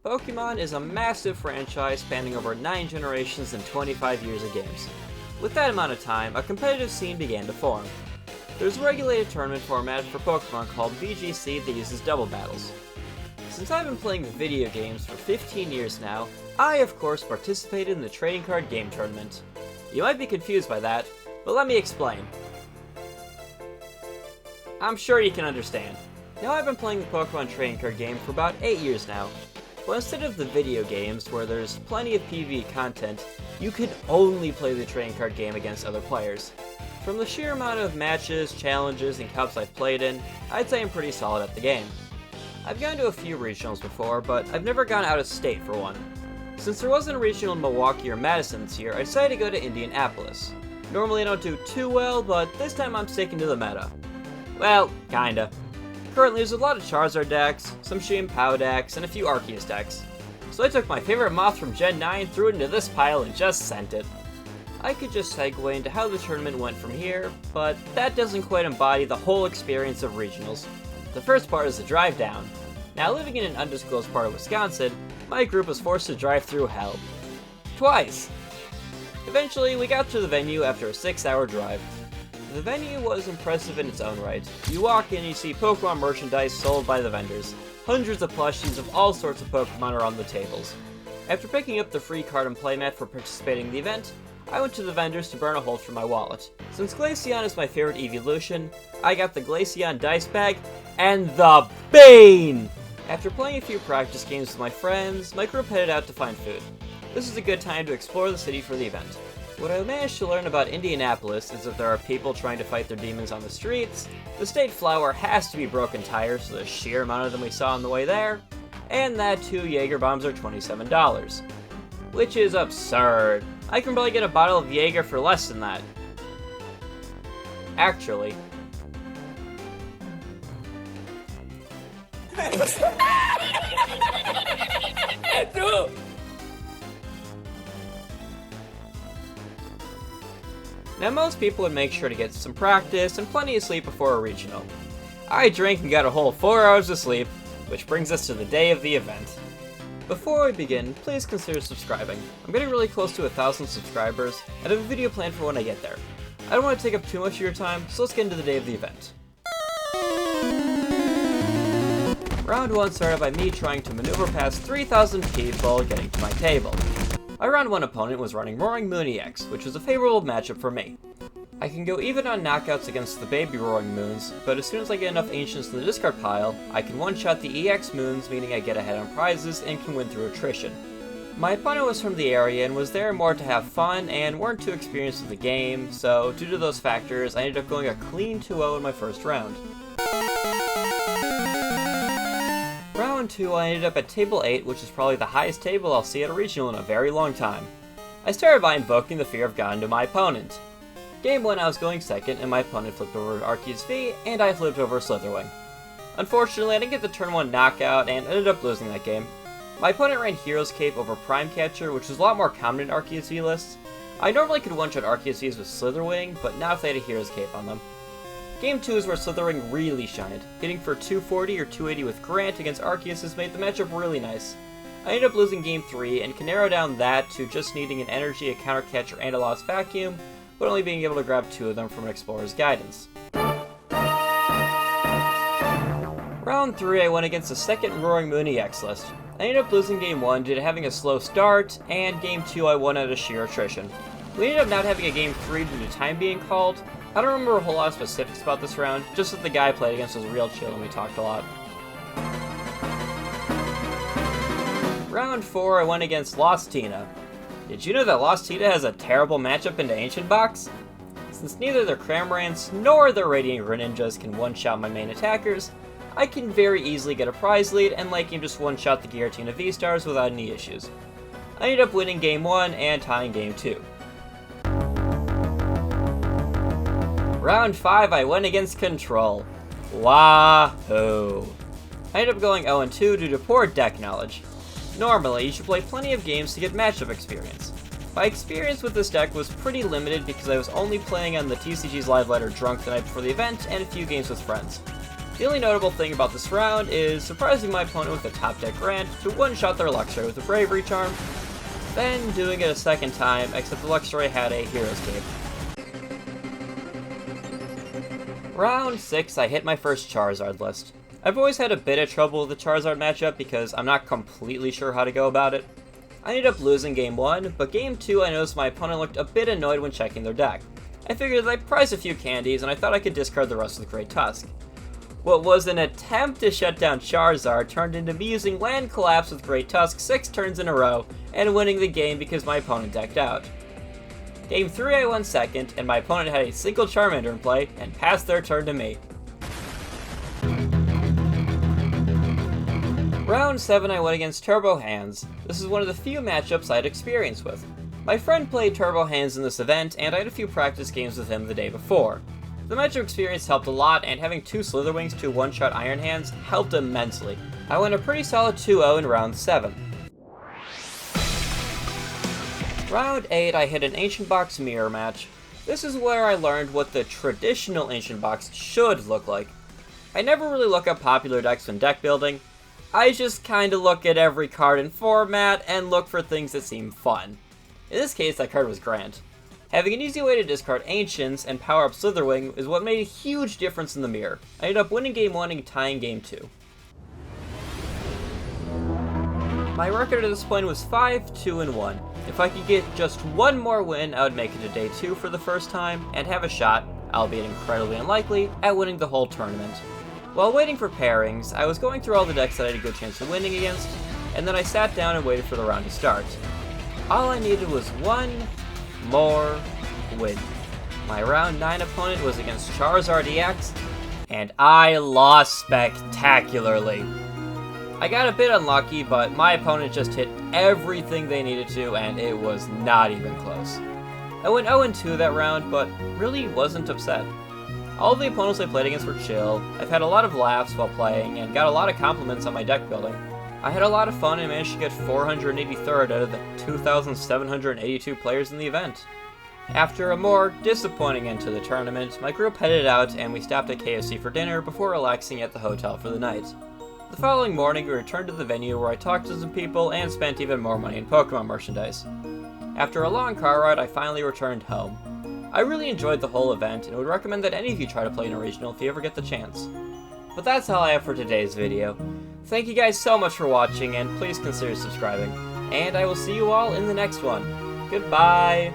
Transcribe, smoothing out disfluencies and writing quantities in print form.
Pokémon is a massive franchise spanning over 9 generations and 25 years of games. With that amount of time, a competitive scene began to form. There's a regulated tournament format for Pokémon called VGC that uses double battles. Since I've been playing the video games for 15 years now, I of course participated in the trading card game tournament. You might be confused by that, but let me explain. I'm sure you can understand. Now I've been playing the Pokémon trading card game for about 8 years now. But instead of the video games, where there's plenty of PvE content, you can only play the trading card game against other players. From the sheer amount of matches, challenges, and cups I've played in, I'd say I'm pretty solid at the game. I've gone to a few regionals before, but I've never gone out of state for one. Since there wasn't a regional in Milwaukee or Madison this year, I decided to go to Indianapolis. Normally I don't do too well, but this time I'm sticking to the meta. Well, kinda. Currently there's a lot of Charizard decks, some Xianpao decks, and a few Arceus decks. So I took my favorite moth from Gen 9, threw it into this pile, and just sent it. I could just segue into how the tournament went from here, but that doesn't quite embody the whole experience of regionals. The first part is the drive down. Now living in an undisclosed part of Wisconsin, my group was forced to drive through hell. Twice! Eventually, we got to the venue after a 6-hour drive. The venue was impressive in its own right. You walk in and you see Pokemon merchandise sold by the vendors. Hundreds of plushies of all sorts of Pokemon are on the tables. After picking up the free card and playmat for participating in the event, I went to the vendors to burn a hole through my wallet. Since Glaceon is my favorite evolution, I got the Glaceon dice bag and the Bane! After playing a few practice games with my friends, my group headed out to find food. This is a good time to explore the city for the event. What I managed to learn about Indianapolis is that there are people trying to fight their demons on the streets, the state flower has to be broken tires, so the sheer amount of them we saw on the way there, and that 2 Jaeger bombs are $27. Which is absurd. I can probably get a bottle of Jaeger for less than that. Actually. Now most people would make sure to get some practice and plenty of sleep before a regional. I drank and got a whole 4 hours of sleep, which brings us to the day of the event. Before we begin, please consider subscribing. I'm getting really close to 1,000 subscribers, and I have a video planned for when I get there. I don't want to take up too much of your time, so let's get into the day of the event. Round 1 started by me trying to maneuver past 3,000 people getting to my table. My round 1 opponent was running Roaring Moon EX, which was a favorable matchup for me. I can go even on knockouts against the baby Roaring Moons, but as soon as I get enough Ancients in the discard pile, I can one-shot the EX Moons, meaning I get ahead on prizes and can win through attrition. My opponent was from the area and was there more to have fun and weren't too experienced with the game, so due to those factors, I ended up going a clean 2-0 in my first round. Round 2, I ended up at table 8, which is probably the highest table I'll see at a regional in a very long time. I started by invoking the Fear of God into my opponent. Game 1 I was going second, and my opponent flipped over Arceus V, and I flipped over Slitherwing. Unfortunately, I didn't get the turn 1 knockout, and ended up losing that game. My opponent ran Hero's Cape over Prime Catcher, which is a lot more common in Arceus V lists. I normally could one-shot Arceus Vs with Slitherwing, but not if they had a Hero's Cape on them. Game 2 is where Slitherwing really shined. Hitting for 240 or 280 with Grant against Arceus has made the matchup really nice. I ended up losing Game 3 and can narrow down that to just needing an Energy, a Counter Catcher, and a Lost Vacuum, but only being able to grab 2 of them from an Explorer's Guidance. Round 3 I went against the second Roaring Moon EX list. I ended up losing Game 1 due to having a slow start, and Game 2 I won out of sheer attrition. We ended up not having a Game 3 due to time being called. I don't remember a whole lot of specifics about this round, just that the guy I played against was real chill and we talked a lot. Round 4 I went against Lost Tina. Did you know that Lost Tina has a terrible matchup into Ancient Box? Since neither their Cramorants nor their Radiant Greninjas can one-shot my main attackers, I can very easily get a prize lead and late game just one-shot the Giratina V-Stars without any issues. I ended up winning Game 1 and tying Game 2. Round 5 I went against Control. Wahoo! I ended up going 0-2 due to poor deck knowledge. Normally, you should play plenty of games to get matchup experience. My experience with this deck was pretty limited because I was only playing on the TCG's live letter drunk the night before the event and a few games with friends. The only notable thing about this round is surprising my opponent with a top deck Grant to one-shot their Luxray with a Bravery Charm, then doing it a second time, except the Luxray had a Hero's Cape. Round 6, I hit my first Charizard list. I've always had a bit of trouble with the Charizard matchup because I'm not completely sure how to go about it. I ended up losing game 1, but game 2 I noticed my opponent looked a bit annoyed when checking their deck. I figured I'd prize a few candies and I thought I could discard the rest of the Great Tusk. What was an attempt to shut down Charizard turned into me using Land Collapse with Great Tusk 6 turns in a row and winning the game because my opponent decked out. Game 3 I won second, and my opponent had a single Charmander in play and passed their turn to me. Round 7 I went against Turbo Hands. This is one of the few matchups I had experience with. My friend played Turbo Hands in this event, and I had a few practice games with him the day before. The matchup experience helped a lot, and having 2 Slitherwings to one-shot Iron Hands helped immensely. I went a pretty solid 2-0 in round 7. Round 8, I hit an Ancient Box mirror match. This is where I learned what the traditional Ancient Box should look like. I never really look up popular decks when deck building. I just kinda look at every card in format and look for things that seem fun. In this case, that card was Grant. Having an easy way to discard Ancients and power up Slitherwing is what made a huge difference in the mirror. I ended up winning game 1 and tying game 2. My record at this point was 5-2-1. If I could get just one more win, I would make it to day 2 for the first time, and have a shot, albeit incredibly unlikely, at winning the whole tournament. While waiting for pairings, I was going through all the decks that I had a good chance of winning against, and then I sat down and waited for the round to start. All I needed was one more win. My round 9 opponent was against Charizard EX, and I lost spectacularly. I got a bit unlucky, but my opponent just hit everything they needed to, and it was not even close. I went 0-2 that round, but really wasn't upset. All of the opponents I played against were chill. I've had a lot of laughs while playing, and got a lot of compliments on my deck building. I had a lot of fun and managed to get 483rd out of the 2,782 players in the event. After a more disappointing end to the tournament, my group headed out and we stopped at KFC for dinner before relaxing at the hotel for the night. The following morning, we returned to the venue where I talked to some people and spent even more money in Pokemon merchandise. After a long car ride, I finally returned home. I really enjoyed the whole event and would recommend that any of you try to play in a regional if you ever get the chance. But that's all I have for today's video. Thank you guys so much for watching, and please consider subscribing. And I will see you all in the next one. Goodbye!